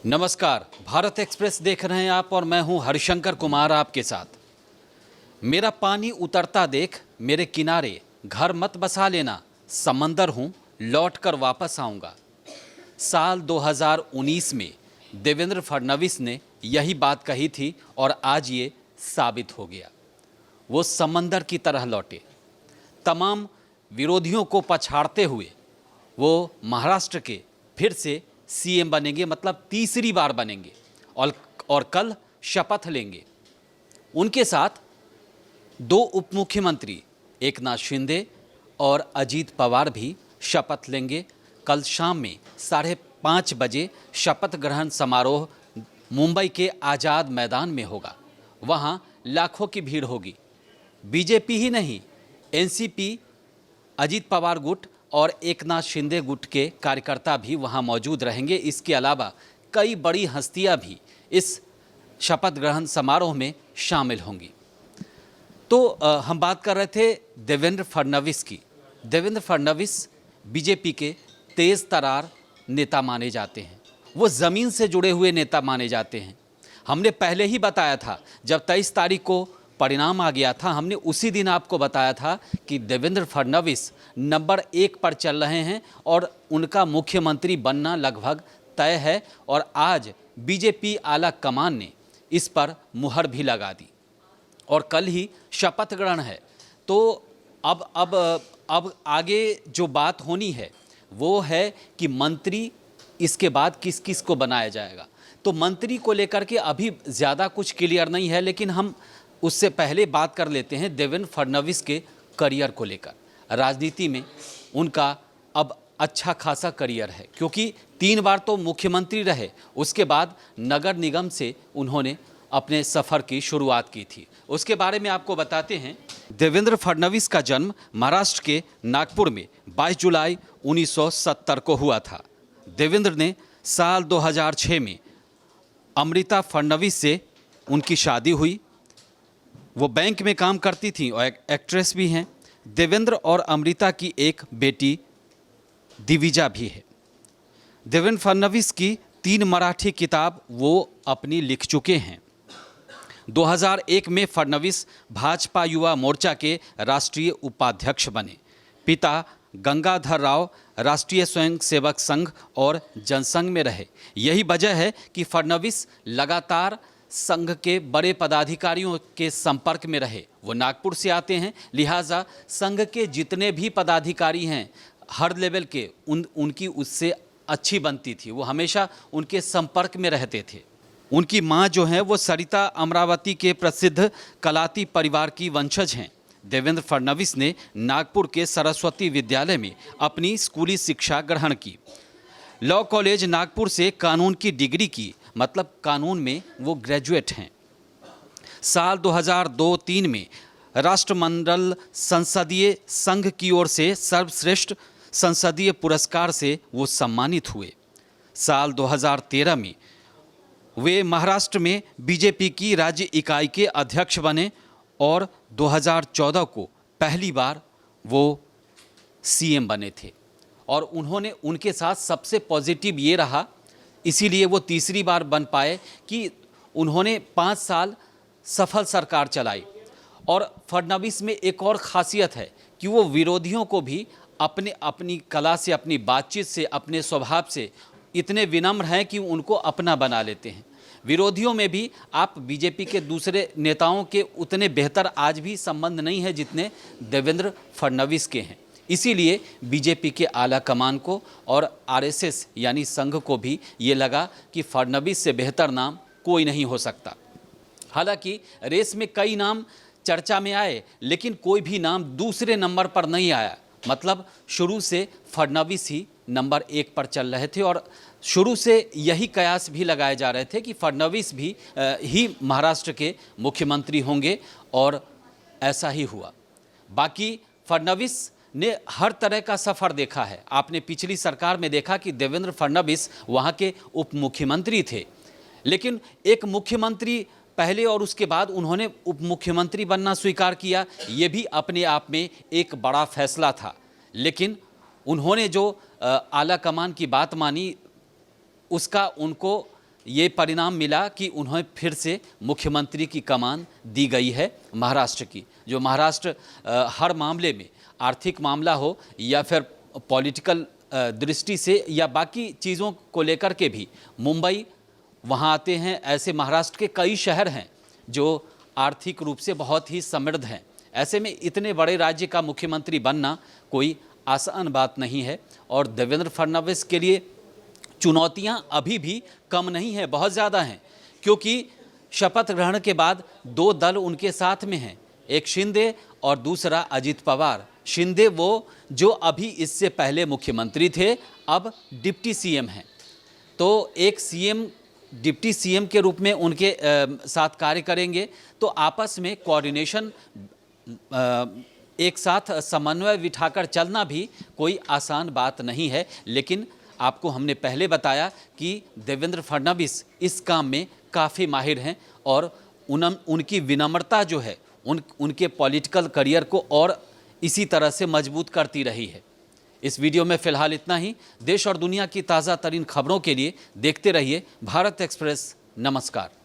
नमस्कार, भारत एक्सप्रेस देख रहे हैं आप और मैं हूं हरिशंकर कुमार आपके साथ। मेरा पानी उतरता देख मेरे किनारे घर मत बसा लेना, समंदर हूं लौट कर वापस आऊंगा। साल 2019 में देवेंद्र फडणवीस ने यही बात कही थी और आज ये साबित हो गया। वो समंदर की तरह लौटे, तमाम विरोधियों को पछाड़ते हुए वो महाराष्ट्र के फिर से सीएम बनेंगे, मतलब तीसरी बार बनेंगे और कल शपथ लेंगे। उनके साथ दो उप मुख्यमंत्री एकनाथ शिंदे और अजीत पवार भी शपथ लेंगे। कल शाम में 5:30 बजे शपथ ग्रहण समारोह मुंबई के आज़ाद मैदान में होगा। वहाँ लाखों की भीड़ होगी। बीजेपी ही नहीं, एनसीपी, अजीत पवार गुट और एकनाथ शिंदे गुट के कार्यकर्ता भी वहां मौजूद रहेंगे। इसके अलावा कई बड़ी हस्तियां भी इस शपथ ग्रहण समारोह में शामिल होंगी। तो हम बात कर रहे थे देवेंद्र फडणवीस की। देवेंद्र फडणवीस बीजेपी के तेज तरार नेता माने जाते हैं। वो ज़मीन से जुड़े हुए नेता माने जाते हैं। हमने पहले ही बताया था, जब 23 तारीख को परिणाम आ गया था, हमने उसी दिन आपको बताया था कि देवेंद्र फडणवीस नंबर 1 पर चल रहे हैं और उनका मुख्यमंत्री बनना लगभग तय है। और आज बीजेपी आला कमान ने इस पर मुहर भी लगा दी और कल ही शपथ ग्रहण है। तो अब आगे जो बात होनी है वो है कि मंत्री इसके बाद किस किस को बनाया जाएगा। तो मंत्री को लेकर के अभी ज़्यादा कुछ क्लियर नहीं है, लेकिन हम उससे पहले बात कर लेते हैं देवेंद्र फडणवीस के करियर को लेकर। राजनीति में उनका अब अच्छा खासा करियर है, क्योंकि 3 बार तो मुख्यमंत्री रहे। उसके बाद नगर निगम से उन्होंने अपने सफ़र की शुरुआत की थी। उसके बारे में आपको बताते हैं। देवेंद्र फडणवीस का जन्म महाराष्ट्र के नागपुर में 22 जुलाई 1970 को हुआ था। देवेंद्र ने साल 2006 में अमृता फडणवीस से उनकी शादी हुई। वो बैंक में काम करती थी और एक्ट्रेस भी हैं। देवेंद्र और अमृता की एक बेटी दिविजा भी है। देवेंद्र फडणवीस की 3 मराठी किताब वो अपनी लिख चुके हैं। 2001 में फडणवीस भाजपा युवा मोर्चा के राष्ट्रीय उपाध्यक्ष बने। पिता गंगाधर राव राष्ट्रीय स्वयंसेवक संघ और जनसंघ में रहे। यही वजह है कि फडणवीस लगातार संघ के बड़े पदाधिकारियों के संपर्क में रहे। वो नागपुर से आते हैं, लिहाजा संघ के जितने भी पदाधिकारी हैं हर लेवल के उनकी उससे अच्छी बनती थी। वो हमेशा उनके संपर्क में रहते थे। उनकी मां जो हैं वो सरिता अमरावती के प्रसिद्ध कलाती परिवार की वंशज हैं। देवेंद्र फडणवीस ने नागपुर के सरस्वती विद्यालय में अपनी स्कूली शिक्षा ग्रहण की। लॉ कॉलेज नागपुर से कानून की डिग्री की, मतलब कानून में वो ग्रेजुएट हैं। साल 2002-3 में राष्ट्रमंडल संसदीय संघ की ओर से सर्वश्रेष्ठ संसदीय पुरस्कार से वो सम्मानित हुए। साल 2013 में वे महाराष्ट्र में बीजेपी की राज्य इकाई के अध्यक्ष बने और 2014 को पहली बार वो सीएम बने थे। और उन्होंने उनके साथ सबसे पॉजिटिव ये रहा, इसीलिए वो तीसरी बार बन पाए, कि उन्होंने 5 साल सफल सरकार चलाई। और फडणवीस में एक और ख़ासियत है कि वो विरोधियों को भी अपनी कला से, अपनी बातचीत से, अपने स्वभाव से इतने विनम्र हैं कि उनको अपना बना लेते हैं। विरोधियों में भी आप बीजेपी के दूसरे नेताओं के उतने बेहतर आज भी संबंध नहीं है जितने देवेंद्र फडणवीस के हैं। इसीलिए बीजेपी के आला कमान को और आरएसएस यानी संघ को भी ये लगा कि फडणवीस से बेहतर नाम कोई नहीं हो सकता। हालांकि रेस में कई नाम चर्चा में आए, लेकिन कोई भी नाम दूसरे नंबर पर नहीं आया। मतलब शुरू से फडणवीस ही नंबर 1 पर चल रहे थे और शुरू से यही कयास भी लगाए जा रहे थे कि फडणवीस भी ही महाराष्ट्र के मुख्यमंत्री होंगे, और ऐसा ही हुआ। बाकी फडणवीस ने हर तरह का सफ़र देखा है। आपने पिछली सरकार में देखा कि देवेंद्र फडणवीस वहाँ के उप मुख्यमंत्री थे, लेकिन एक मुख्यमंत्री पहले और उसके बाद उन्होंने उप मुख्यमंत्री बनना स्वीकार किया। ये भी अपने आप में एक बड़ा फैसला था। लेकिन उन्होंने जो आला कमान की बात मानी, उसका उनको ये परिणाम मिला कि उन्हें फिर से मुख्यमंत्री की कमान दी गई है महाराष्ट्र की। जो महाराष्ट्र हर मामले में, आर्थिक मामला हो या फिर पॉलिटिकल दृष्टि से या बाकी चीज़ों को लेकर के भी मुंबई वहाँ आते हैं। ऐसे महाराष्ट्र के कई शहर हैं जो आर्थिक रूप से बहुत ही समृद्ध हैं। ऐसे में इतने बड़े राज्य का मुख्यमंत्री बनना कोई आसान बात नहीं है और देवेंद्र फडणवीस के लिए चुनौतियां अभी भी कम नहीं है, बहुत ज़्यादा हैं। क्योंकि शपथ ग्रहण के बाद दो दल उनके साथ में हैं, एक शिंदे और दूसरा अजित पवार। शिंदे वो जो अभी इससे पहले मुख्यमंत्री थे, अब डिप्टी सीएम हैं। तो एक सीएम डिप्टी सीएम के रूप में उनके साथ कार्य करेंगे, तो आपस में कोऑर्डिनेशन, एक साथ समन्वय बिठाकर चलना भी कोई आसान बात नहीं है। लेकिन आपको हमने पहले बताया कि देवेंद्र फडणवीस इस काम में काफ़ी माहिर हैं और उनकी विनम्रता जो है उनके पॉलिटिकल करियर को और इसी तरह से मजबूत करती रही है। इस वीडियो में फ़िलहाल इतना ही। देश और दुनिया की ताज़ा तरीन खबरों के लिए देखते रहिए भारत एक्सप्रेस। नमस्कार।